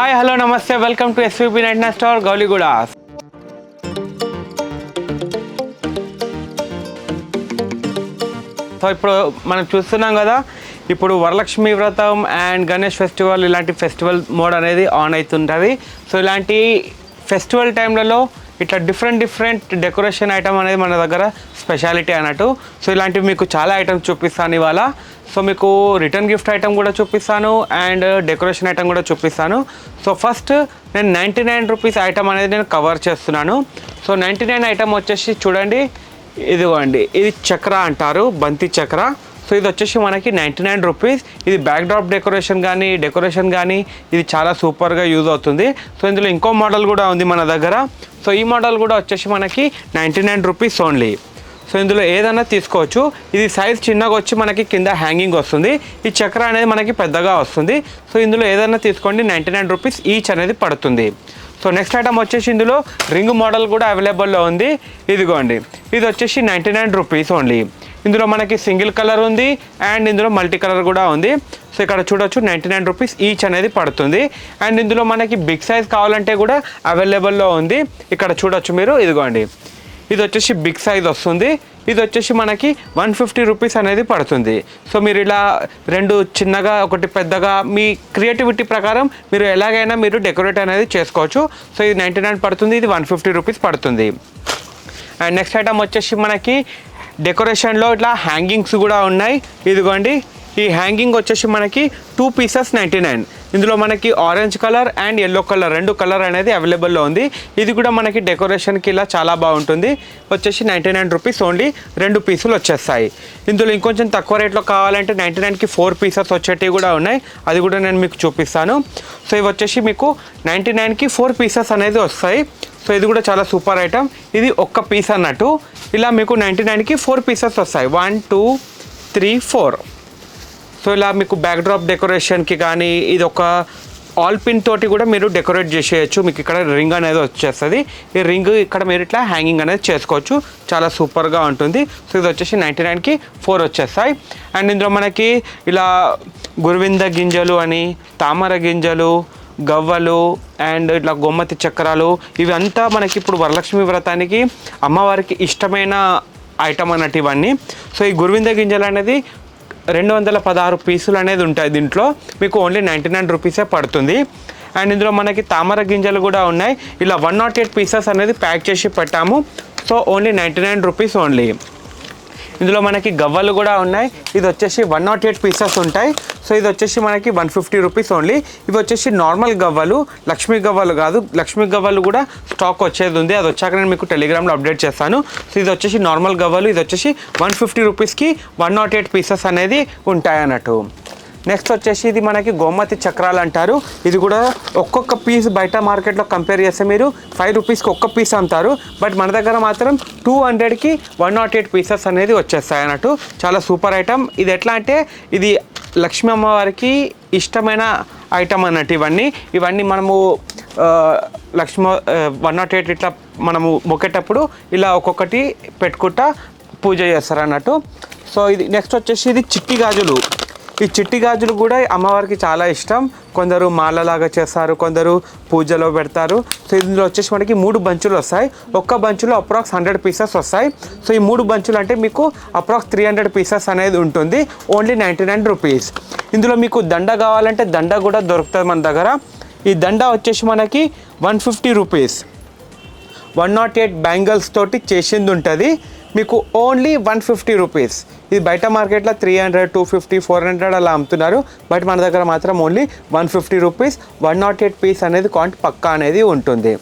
Hi hello నమస్తే welcome to SVP night store Gowliguda. So ఇప్పుడు మనం చూస్తున్నాం కదా, ఇప్పుడు వరలక్ష్మి వ్రతం అండ్ గణేష్ ఫెస్టివల్ ఇలాంటి ఫెస్టివల్ మోడ్ అనేది ఆన్ అవుతుంటుంది. సో ఇలాంటి ఫెస్టివల్ టైంలలో ఇట్లా డిఫరెంట్ డెకరేషన్ ఐటమ్ అనేది మన దగ్గర స్పెషాలిటీ అన్నట్టు. సో ఇలాంటివి మీకు చాలా ఐటమ్స్ చూపిస్తాను ఇవాళ. సో మీకు రిటర్న్ గిఫ్ట్ ఐటమ్ కూడా చూపిస్తాను అండ్ డెకరేషన్ ఐటమ్ కూడా చూపిస్తాను. సో ఫస్ట్ నేను 99 రూపీస్ ఐటమ్ అనేది నేను కవర్ చేస్తున్నాను. సో 99 ఐటమ్ వచ్చేసి చూడండి, ఇదిగోండి, ఇది చక్ర అంటారు, బంతి చక్ర. సో ఇది వచ్చేసి మనకి 99 రూపీస్. ఇది బ్యాక్ డ్రాప్ డెకరేషన్ కానీ ఇది చాలా సూపర్గా యూజ్ అవుతుంది. సో ఇందులో ఇంకో మోడల్ కూడా ఉంది మన దగ్గర. సో ఈ మోడల్ కూడా వచ్చేసి మనకి 99 రూపీస్ ఓన్లీ. సో ఇందులో ఏదైనా తీసుకోవచ్చు. ఇది సైజ్ చిన్నగా వచ్చి మనకి కింద హ్యాంగింగ్ వస్తుంది. ఈ చక్ర అనేది మనకి పెద్దగా వస్తుంది. సో ఇందులో ఏదైనా తీసుకోండి, 99 రూపీస్ ఈచ్ అనేది పడుతుంది. సో నెక్స్ట్ ఐటమ్ వచ్చేసి ఇందులో రింగ్ మోడల్ కూడా అవైలబుల్లో ఉంది. ఇదిగోండి, ఇది వచ్చేసి 99 రూపీస్ ఓన్లీ. ఇందులో మనకి సింగిల్ కలర్ ఉంది అండ్ ఇందులో మల్టీ కలర్ కూడా ఉంది. సో ఇక్కడ చూడొచ్చు 99 రూపీస్ ఈచ్ అనేది పడుతుంది. అండ్ ఇందులో మనకి బిగ్ సైజ్ కావాలంటే కూడా అవైలబుల్లో ఉంది. ఇక్కడ చూడొచ్చు మీరు, ఇదిగోండి, ఇది వచ్చేసి బిగ్ సైజ్ వస్తుంది. ఇది వచ్చేసి మనకి 150 రూపీస్ అనేది పడుతుంది. సో మీరు ఇలా రెండు చిన్నగా ఒకటి పెద్దగా మీ క్రియేటివిటీ ప్రకారం మీరు ఎలాగైనా మీరు డెకరేట్ అనేది చేసుకోవచ్చు. సో ఇది 99 పడుతుంది, ఇది 150 రూపీస్ పడుతుంది. అండ్ నెక్స్ట్ ఐటమ్ వచ్చేసి మనకి డెకరేషన్లో ఇట్లా హ్యాంగింగ్స్ కూడా ఉన్నాయి. ఇదిగోండి, ఈ హ్యాంగింగ్ వచ్చేసి మనకి 2 పీసెస్ 99. ఇందులో మనకి orange colour and yellow colour రెండు కలర్ అనేది అవైలబుల్లో ఉంది. ఇది కూడా మనకి డెకరేషన్కి ఇలా చాలా బాగుంటుంది. వచ్చేసి 99 రూపీస్ ఓన్లీ, 2 పీసులు వచ్చేస్తాయి. ఇందులో ఇంకొంచెం తక్కువ రేట్లో కావాలంటే 99కి 4 పీసెస్ వచ్చేటివి కూడా ఉన్నాయి. అది కూడా నేను మీకు చూపిస్తాను. సో ఇవి వచ్చేసి మీకు 99కి 4 పీసెస్ అనేది వస్తాయి. సో ఇది కూడా చాలా సూపర్ ఐటమ్. ఇది ఒక్క పీస్ అన్నట్టు. ఇలా మీకు 99కి 4 పీసెస్ వస్తాయి, 1 2 3 4. సో ఇలా మీకు బ్యాక్ డ్రాప్ డెకరేషన్కి కానీ ఇది ఒక ఆల్ పిన్ తోటి కూడా మీరు డెకరేట్ చేసేయచ్చు. మీకు ఇక్కడ రింగ్ అనేది వచ్చేస్తుంది. ఈ రింగ్ ఇక్కడ మీరు ఇట్లా హ్యాంగింగ్ అనేది చేసుకోవచ్చు, చాలా సూపర్గా ఉంటుంది. సో ఇది వచ్చేసి 99కి 4 వచ్చేస్తాయి. అండ్ ఇందులో మనకి ఇలా గురువింద గింజలు అని, తామర గింజలు, గవ్వలు అండ్ ఇట్లా గోమతి చక్రాలు, ఇవి అంతా మనకి ఇప్పుడు వరలక్ష్మి వ్రతానికి అమ్మవారికి ఇష్టమైన ఐటమ్ అన్నట్టు ఇవన్నీ. సో ఈ గురువింద గింజలు అనేది 216 పీసులు అనేది ఉంటాయి. దీంట్లో మీకు ఓన్లీ 99 రూపీసే పడుతుంది. అండ్ ఇందులో మనకి తామర గింజలు కూడా ఉన్నాయి. ఇలా 108 పీసెస్ అనేది ప్యాక్ చేసి పెట్టాము. So only 99 rupees only. ఇందులో మనకి గవ్వలు కూడా ఉన్నాయి. ఇది వచ్చేసి 108 పీసెస్ ఉంటాయి. సో ఇది వచ్చేసి మనకి 150 రూపీస్ ఓన్లీ. ఇవి వచ్చేసి నార్మల్ గవ్వలు, లక్ష్మీ గవ్వలు కాదు. లక్ష్మీ గవ్వలు కూడా స్టాక్ వచ్చేది ఉంది, అది వచ్చాక నేను మీకు టెలిగ్రామ్లో అప్డేట్ చేస్తాను. సో ఇది వచ్చేసి నార్మల్ గవ్వలు. ఇది వచ్చేసి 150 రూపీస్కి 108 పీసెస్ అనేది ఉంటాయి అన్నట్టు. నెక్స్ట్ వచ్చేసి ఇది మనకి గోమతి చక్రాలు అంటారు. ఇది కూడా ఒక్కొక్క పీస్ బయట మార్కెట్లో కంపేర్ చేస్తే మీరు 5 రూపీస్కి ఒక్క పీస్ అమ్ముతారు. బట్ మన దగ్గర మాత్రం 200కి 108 పీసెస్ అనేది వచ్చేస్తాయి అన్నట్టు. చాలా సూపర్ ఐటమ్. ఇది ఎట్లా అంటే ఇది లక్ష్మీ అమ్మవారికి ఇష్టమైన ఐటమ్ అన్నట్టు. ఇవన్నీ మనము లక్ష్మీ 108 ఇట్లా మనము మొక్కేటప్పుడు ఇలా ఒక్కొక్కటి పెట్టుకుంటా పూజ చేస్తారు అన్నట్టు. సో ఇది నెక్స్ట్ వచ్చేసి ఇది చిట్టి గాజులు. ఈ చిట్టి గాజులు కూడా అమ్మవారికి చాలా ఇష్టం. కొందరు మాలలాగా చేస్తారు, కొందరు పూజలో పెడతారు. సో ఇందులో వచ్చేసి మనకి 3 బంచులు వస్తాయి. ఒక్క బంచులో అప్రాక్స్ 100 పీసెస్ వస్తాయి. సో ఈ 3 బంచులు అంటే మీకు అప్రాక్స్ 300 పీసెస్ అనేది ఉంటుంది. Only 99 rupees. ఇందులో మీకు దండ కావాలంటే దండ కూడా దొరుకుతుంది మన దగ్గర. ఈ దండ వచ్చేసి మనకి 150 రూపీస్. 108 బ్యాంగిల్స్ తోటి చేసింది ఉంటుంది. మీకు ఓన్లీ 150 రూపీస్. ఇది బయట మార్కెట్లో 300, 250, 400 అలా అమ్ముతున్నారు. బట్ మన దగ్గర మాత్రం ఓన్లీ 150 రూపీస్. 108 పీస్ అనేది కాంట్ పక్కా అనేది ఉంటుంది.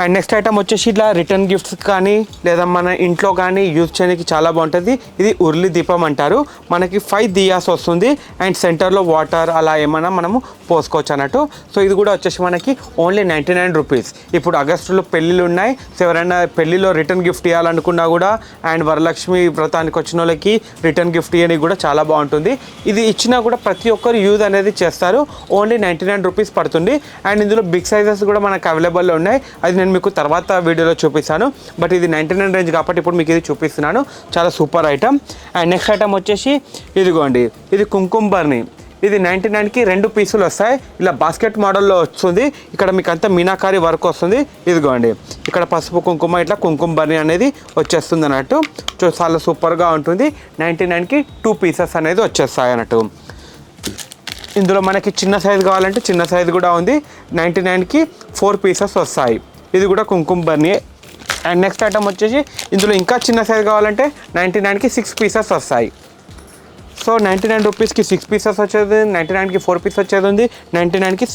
అండ్ నెక్స్ట్ ఐటమ్ వచ్చేసి ఇట్లా రిటర్న్ గిఫ్ట్స్ కానీ లేదా మన ఇంట్లో కానీ యూజ్ చేయడానికి చాలా బాగుంటుంది. ఇది ఉర్లి దీపం అంటారు. మనకి 5 దియాస్ వస్తుంది అండ్ సెంటర్లో వాటర్ అలా ఏమైనా మనము పోసుకోవచ్చు అన్నట్టు. సో ఇది కూడా వచ్చేసి మనకి ఓన్లీ 99 రూపీస్. ఇప్పుడు ఆగస్టులో పెళ్ళిళ్ళు ఉన్నాయి. సో ఎవరైనా పెళ్ళిలో రిటర్న్ గిఫ్ట్ ఇవ్వాలనుకున్నా కూడా అండ్ వరలక్ష్మి వ్రతానికి వచ్చిన వాళ్ళకి రిటర్న్ గిఫ్ట్ ఇవ్వడానికి కూడా చాలా బాగుంటుంది. ఇది ఇచ్చినా కూడా ప్రతి ఒక్కరు యూజ్ అనేది చేస్తారు. ఓన్లీ 99 రూపీస్ పడుతుంది. అండ్ ఇందులో బిగ్ సైజెస్ కూడా మనకు అవైలబుల్లో ఉన్నాయి. అది నేను మీకు తర్వాత వీడియోలో చూపిస్తాను. బట్ ఇది 99 రేంజ్ కాబట్టి ఇప్పుడు మీకు ఇది చూపిస్తున్నాను. చాలా super item. And next item వచ్చేసి ఇదిగోండి, ఇది కుంకుమ బర్ని. ఇది 99కి 2 పీసులు వస్తాయి. ఇలా బాస్కెట్ మోడల్లో వస్తుంది. ఇక్కడ మీకు అంతా మీనాకారి వర్క్ వస్తుంది. ఇదిగోండి ఇక్కడ పసుపు కుంకుమ ఇట్లా కుంకుమ బర్నీ అనేది వచ్చేస్తుంది అన్నట్టు. చాలా సూపర్గా ఉంటుంది. 99కి 2 పీసెస్ అనేది వచ్చేస్తాయి అన్నట్టు. ఇందులో మనకి చిన్న సైజు కావాలంటే చిన్న సైజు కూడా ఉంది. 99కి 4 పీసెస్ వస్తాయి. ఇది కూడా కుంకుమ బర్నీ. అండ్ నెక్స్ట్ ఐటమ్ వచ్చేసి ఇందులో ఇంకా చిన్న సైజు కావాలంటే 99కి 6 పీసెస్ వస్తాయి. సో 99 రూపీస్కి 6 పీసెస్ వచ్చేది, 99కి 4 పీస్ వచ్చేది ఉంది, 99కి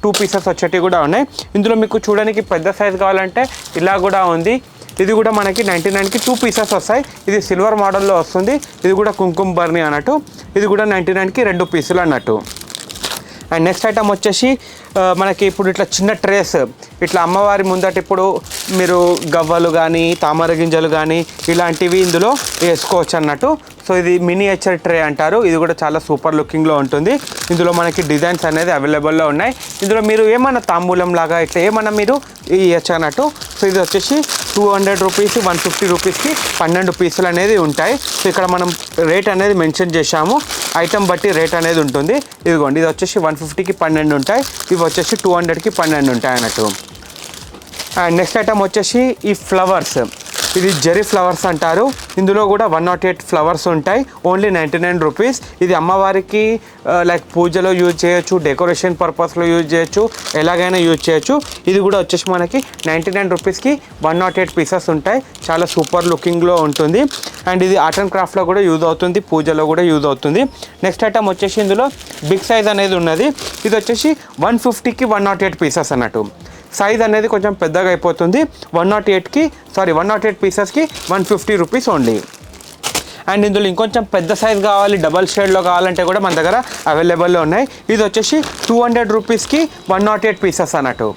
2 పీసెస్ వచ్చేటివి కూడా ఉన్నాయి. ఇందులో మీకు చూడడానికి పెద్ద సైజు కావాలంటే ఇలా కూడా ఉంది. ఇది కూడా మనకి 99కి 2 పీసెస్ వస్తాయి. ఇది సిల్వర్ మోడల్లో వస్తుంది. ఇది కూడా కుంకుమ బర్నీ అన్నట్టు. ఇది కూడా 99కి 2 పీసులు అన్నట్టు. అండ్ నెక్స్ట్ ఐటమ్ వచ్చేసి మనకి ఇప్పుడు ఇట్లా చిన్న ట్రేస్ ఇట్లా అమ్మవారి ముందట ఇప్పుడు మీరు గవ్వలు కానీ తామర గింజలు కానీ ఇలాంటివి ఇందులో వేసుకోవచ్చు అన్నట్టు. సో ఇది మినియేచర్ ట్రే అంటారు. ఇది కూడా చాలా సూపర్ లుకింగ్లో ఉంటుంది. ఇందులో మనకి డిజైన్స్ అనేది అవైలబుల్లో ఉన్నాయి. ఇందులో మీరు ఏమన్నా తాంబూలం లాగా ఇట్లా ఏమన్నా మీరు ఇవ్వచ్చు అన్నట్టు. సో ఇది వచ్చేసి 200 రూపీస్ 150 రూపీస్కి 12 పీసులు అనేది ఉంటాయి. సో ఇక్కడ మనం రేట్ అనేది మెన్షన్ చేశాము. ఐటమ్ బట్టి రేట్ అనేది ఉంటుంది. ఇదిగోండి ఇది వచ్చేసి 150కి 12 ఉంటాయి. ఇవి వచ్చేసి 200కి 12 ఉంటాయి అన్నట్టు. అండ్ నెక్స్ట్ ఐటమ్ వచ్చేసి ఈ ఫ్లవర్స్. ఇది జెరీ ఫ్లవర్స్ అంటారు. ఇందులో కూడా 108 ఫ్లవర్స్ ఉంటాయి. Only 99 rupees. ఇది అమ్మవారికి లైక్ పూజలో యూజ్ చేయొచ్చు, డెకరేషన్ పర్పస్లో యూజ్ చేయొచ్చు, ఎలాగైనా యూజ్ చేయొచ్చు. ఇది కూడా వచ్చేసి మనకి 99 రూపీస్కి 108 పీసెస్ ఉంటాయి. చాలా సూపర్ లుకింగ్లో ఉంటుంది. అండ్ ఇది ఆర్ట్ అండ్ క్రాఫ్ట్లో కూడా యూజ్ అవుతుంది, పూజలో కూడా యూజ్ అవుతుంది. నెక్స్ట్ ఐటమ్ వచ్చేసి ఇందులో బిగ్ సైజ్ అనేది ఉన్నది. ఇది వచ్చేసి 150కి 108 పీసెస్ అన్నట్టు. సైజ్ అనేది కొంచెం పెద్దగా అయిపోతుంది. 108 పీసెస్కి 150 రూపీస్ ఓన్లీ. అండ్ ఇందులో ఇంకొంచెం పెద్ద సైజ్ కావాలి, డబల్ షేడ్లో కావాలంటే కూడా మన దగ్గర అవైలబుల్లో ఉన్నాయి. ఇది వచ్చేసి 200 రూపీస్కి 108 పీసెస్ అన్నట్టు.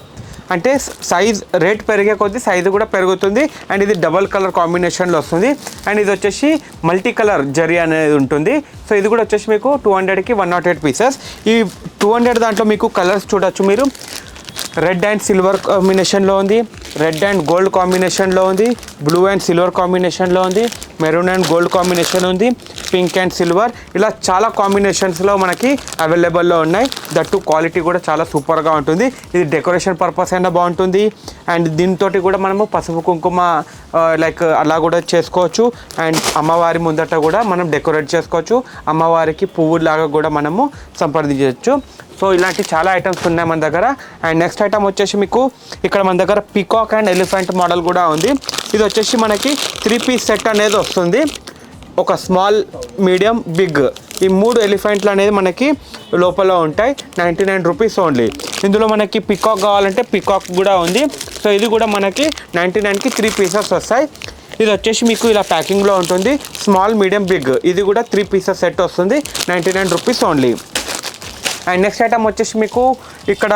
అంటే సైజ్ రేట్ పెరిగే కొద్దీ సైజు కూడా పెరుగుతుంది. అండ్ ఇది డబల్ కలర్ కాంబినేషన్లో వస్తుంది. అండ్ ఇది వచ్చేసి మల్టీ కలర్ జరీ అనేది ఉంటుంది. సో ఇది కూడా వచ్చేసి మీకు 200కి 108 పీసెస్. ఈ 200 దాంట్లో మీకు కలర్స్ చూడొచ్చు మీరు. రెడ్ అండ్ సిల్వర్ కాంబినేషన్లో ఉంది, రెడ్ అండ్ గోల్డ్ కాంబినేషన్లో ఉంది, బ్లూ అండ్ సిల్వర్ కాంబినేషన్లో ఉంది, మెరూన్ అండ్ గోల్డ్ కాంబినేషన్ ఉంది, పింక్ అండ్ సిల్వర్, ఇలా చాలా కాంబినేషన్స్లో మనకి అవైలబుల్లో ఉన్నాయి. దట్టు క్వాలిటీ కూడా చాలా సూపర్గా ఉంటుంది. ఇది డెకరేషన్ పర్పస్ అయినా బాగుంటుంది. అండ్ దీంతో కూడా మనము పసుపు కుంకుమ లైక్ అలా కూడా చేసుకోవచ్చు. అండ్ అమ్మవారి ముందట కూడా మనం డెకరేట్ చేసుకోవచ్చు. అమ్మవారికి పువ్వులాగా కూడా మనము సంప్రదించవచ్చు. సో ఇలాంటి చాలా ఐటమ్స్ ఉన్నాయి మన దగ్గర. అండ్ నెక్స్ట్ ఐటమ్ వచ్చేసి మీకు ఇక్కడ మన దగ్గర పీకాక్ అండ్ ఎలిఫెంట్ మోడల్ కూడా ఉంది. ఇది వచ్చేసి మనకి 3 పీస్ సెట్ అనేది వస్తుంది. ఒక స్మాల్, మీడియం, బిగ్, ఈ 3 ఎలిఫెంట్లు అనేది మనకి లోపల ఉంటాయి. 99 రూపీస్ ఓన్లీ. ఇందులో మనకి పీకాక్ కావాలంటే పీకాక్ కూడా ఉంది. సో ఇది కూడా మనకి 99కి 3 పీసెస్ వస్తాయి. ఇది వచ్చేసి మీకు ఇలా ప్యాకింగ్లో ఉంటుంది. స్మాల్, మీడియం, బిగ్, ఇది కూడా 3 పీసెస్ సెట్ వస్తుంది. 99 rupees only. And next item వచ్చేసి మీకు ఇక్కడ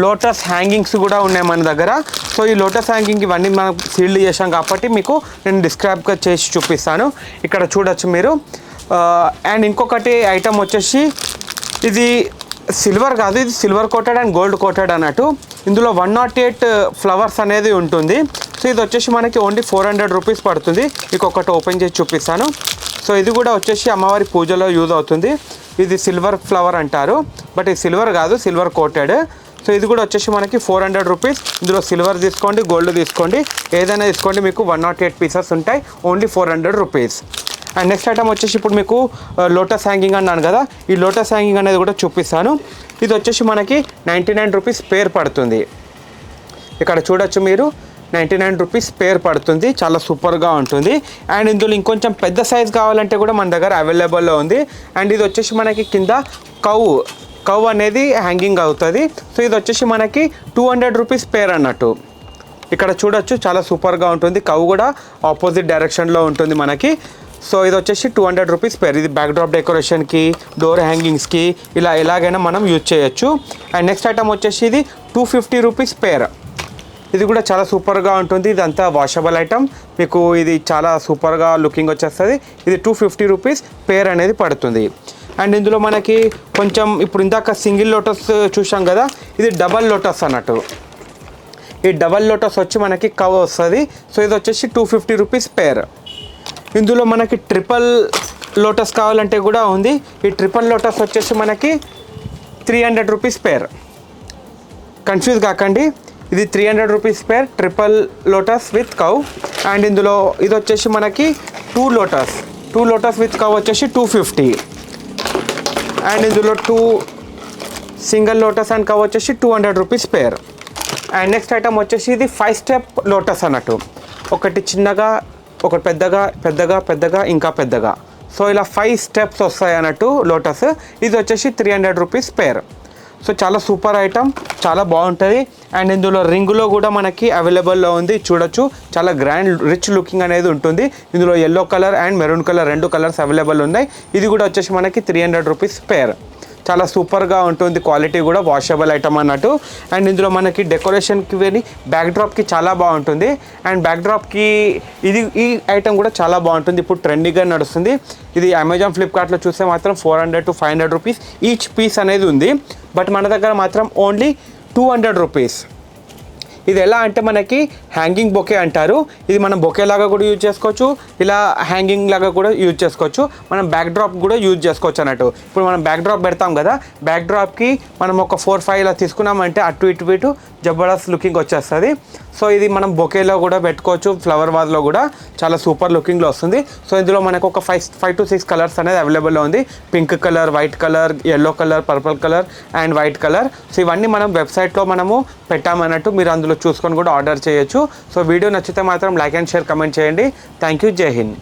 లోటస్ హ్యాంగింగ్స్ కూడా ఉన్నాయి మన దగ్గర. సో ఈ లోటస్ హ్యాంగింగ్ ఇవన్నీ మనం సీల్డ్ చేసాం కాబట్టి మీకు నేను డిస్క్రైబ్గా చేసి చూపిస్తాను. ఇక్కడ చూడొచ్చు మీరు. అండ్ ఇంకొకటి ఐటమ్ వచ్చేసి ఇది సిల్వర్ కాదు, ఇది silver coated and gold coated అన్నట్టు. ఇందులో 108 ఫ్లవర్స్ అనేది ఉంటుంది. సో ఇది వచ్చేసి మనకి ఓన్లీ 400 రూపీస్ పడుతుంది. ఇంకొకటి ఓపెన్ చేసి చూపిస్తాను. సో ఇది కూడా వచ్చేసి అమ్మవారి పూజలో యూజ్ అవుతుంది. ఇది సిల్వర్ ఫ్లవర్ అంటారు, బట్ ఇది సిల్వర్ కాదు, సిల్వర్ కోటెడ్. సో ఇది కూడా వచ్చేసి మనకి 400 రూపీస్. ఇందులో సిల్వర్ తీసుకోండి, గోల్డ్ తీసుకోండి, ఏదైనా తీసుకోండి, మీకు 108 పీసెస్ ఉంటాయి. Only 400 rupees. And next item వచ్చేసి ఇప్పుడు మీకు లోటస్ హ్యాంగింగ్ అన్నాను కదా, ఈ లోటస్ హ్యాంగింగ్ అనేది కూడా చూపిస్తాను. ఇది వచ్చేసి మనకి 99 రూపీస్ పేర్ పడుతుంది. ఇక్కడ చూడొచ్చు మీరు, 99 రూపీస్ పేర్ పడుతుంది. చాలా సూపర్గా ఉంటుంది. అండ్ ఇందులో ఇంకొంచెం పెద్ద సైజ్ కావాలంటే కూడా మన దగ్గర అవైలబుల్లో ఉంది. అండ్ ఇది వచ్చేసి మనకి కింద కవ్ అనేది హ్యాంగింగ్ అవుతుంది. సో ఇది వచ్చేసి మనకి 200 రూపీస్ పేర్ అన్నట్టు. ఇక్కడ చూడొచ్చు చాలా సూపర్గా ఉంటుంది. కవ్ కూడా ఆపోజిట్ డైరెక్షన్లో ఉంటుంది మనకి. సో ఇది వచ్చేసి 200 రూపీస్ పేర్. ఇది బ్యాక్ డ్రాప్ డెకరేషన్కి, డోర్ హ్యాంగింగ్స్కి, ఇలా ఎలాగైనా మనం యూజ్ చేయొచ్చు. అండ్ నెక్స్ట్ ఐటమ్ వచ్చేసి ఇది 250 రూపీస్ పేర్. ఇది కూడా చాలా సూపర్గా ఉంటుంది. ఇదంతా వాషబుల్ ఐటమ్. మీకు ఇది చాలా సూపర్గా లుకింగ్ వచ్చేస్తుంది. ఇది 250 రూపీస్ పేర్ అనేది పడుతుంది. అండ్ ఇందులో మనకి కొంచెం ఇప్పుడు ఇందాక సింగిల్ లోటస్ చూసాం కదా, ఇది డబల్ లోటస్ అన్నట్టు. ఈ డబల్ లోటస్ వచ్చి మనకి కవ్ వస్తుంది. సో ఇది వచ్చేసి 250 రూపీస్ పేర్. ఇందులో మనకి ట్రిపుల్ లోటస్ కావాలంటే కూడా ఉంది. ఈ ట్రిపుల్ లోటస్ వచ్చేసి మనకి 300 రూపీస్ పేర్. కన్ఫ్యూజ్ కాకండి, ఇది 300 rupees pair triple lotus with కవ్. అండ్ ఇందులో ఇది వచ్చేసి మనకి 2 లోటస్ విత్ కవ్ వచ్చేసి 250. అండ్ ఇందులో 2 సింగిల్ లోటస్ అండ్ కవ్ వచ్చేసి 200 rupees pair. And next item వచ్చేసి ఇది 5 స్టెప్ లోటస్ అన్నట్టు, ఒకటి చిన్నగా, ఒకటి పెద్దగా ఇంకా పెద్దగా. సో ఇలా 5 స్టెప్స్ వస్తాయి అన్నట్టు లోటస్. ఇది వచ్చేసి 300 రూపీస్ పేర్. సో చాలా సూపర్ ఐటమ్, చాలా బాగుంటుంది. అండ్ ఇందులో రింగులో కూడా మనకి అవైలబుల్లో ఉంది, చూడొచ్చు. చాలా గ్రాండ్ రిచ్ లుకింగ్ అనేది ఉంటుంది. ఇందులో yellow colour and maroon colour 2 colours available ఉన్నాయి. ఇది కూడా వచ్చేసి మనకి 300 రూపీస్ పేర్. చాలా సూపర్గా ఉంటుంది, క్వాలిటీ కూడా వాషబుల్ ఐటమ్ అన్నట్టు. అండ్ ఇందులో మనకి డెకరేషన్కి వెళ్ళి బ్యాక్డ్రాప్కి చాలా బాగుంటుంది. అండ్ బ్యాక్డ్రాప్కి ఈ ఐటమ్ కూడా చాలా బాగుంటుంది, ఇప్పుడు ట్రెండింగ్గా నడుస్తుంది. ఇది అమెజాన్ ఫ్లిప్కార్ట్లో చూస్తే మాత్రం 400 to 500 రూపీస్ ఈచ్ పీస్ అనేది ఉంది. బట్ మన దగ్గర మాత్రం ఓన్లీ 200 రూపీస్. ఇది ఎలా అంటే మనకి హ్యాంగింగ్ బొకే అంటారు. ఇది మనం బొకే లాగా కూడా యూజ్ చేసుకోవచ్చు, ఇలా హ్యాంగింగ్ లాగా కూడా యూజ్ చేసుకోవచ్చు. మనం బ్యాక్ డ్రాప్ కూడా యూజ్ చేసుకోవచ్చు అన్నట్టు. ఇప్పుడు మనం బ్యాక్ డ్రాప్ పెడతాం కదా, బ్యాక్ డ్రాప్కి మనం ఒక 4-5 ఇలా తీసుకున్నామంటే అటు ఇటు జబర్దస్త్ లుకింగ్ వచ్చేస్తుంది. సో ఇది మనం బొకేలో కూడా పెట్టుకోవచ్చు, ఫ్లవర్ వాజ్లో కూడా చాలా సూపర్ లుకింగ్లో వస్తుంది. సో ఇందులో మనకు ఒక 5 to 6 కలర్స్ అనేది అవైలబుల్లో ఉంది. Pink colour, white colour, yellow colour, purple colour and white colour. So ఇవన్నీ మనం వెబ్సైట్లో మనము పెట్టామన్నట్టు, మీరు అందులో చూసుకొని కూడా ఆర్డర్ చేయొచ్చు. సో వీడియో నచ్చితే మాత్రం లైక్ అండ్ షేర్, కమెంట్ చేయండి. Thank you. జై హింద్.